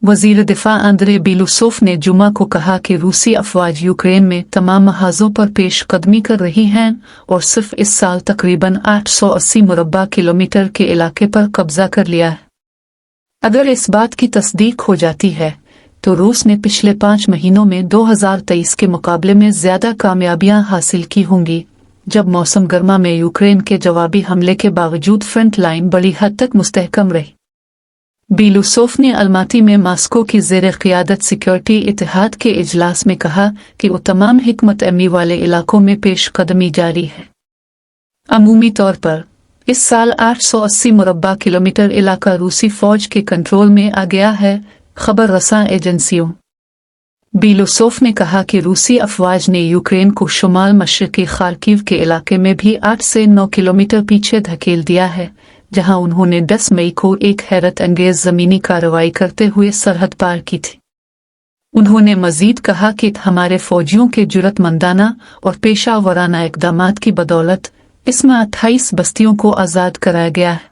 वजीर दिफा अंद्रे बिलुसोफ ने जुमा को कहा कि रूसी अफवाज यूक्रेन में तमाम महाजों पर पेशकदमी कर रही हैं और सिर्फ इस साल तकरीबन 880 मुरब्बा किलोमीटर के इलाके पर कब्जा कर लिया है। अगर इस बात की तस्दीक हो जाती है तो रूस ने पिछले 5 महीनों में 2023 के मुकाबले में ज्यादा कामयाबियां हासिल की होंगी, जब मौसम गर्मा में यूक्रेन के जवाबी हमले के बावजूद फ्रंट लाइन बड़ी हद तक मुस्तहकम रही। बिलुसोफ ने अलमाती में मास्को की ज़ेर क़ियादत सिक्योरिटी इत्तेहाद के इजलास में कहा कि वो तमाम हिकमत अमली वाले इलाकों में पेशकदमी जारी है। अमूमी तौर पर इस साल 880 मुरब्बा किलोमीटर इलाका रूसी फौज के कंट्रोल में आ गया है, खबर रसां एजेंसियों। बिलुसोफ ने कहा कि रूसी अफवाज ने यूक्रेन को शुमाल मशरक़ी खार्किव के इलाके में भी 8 से 9 किलोमीटर पीछे धकेल दिया है, जहां उन्होंने 10 मई को एक हैरत अंगेज ज़मीनी कार्रवाई करते हुए सरहद पार की थी। उन्होंने मजीद कहा कि हमारे फौजियों के जुर्रतमंदाना और पेशा वराना इक़दामात की बदौलत इसमें 28 बस्तियों को आज़ाद कराया गया है।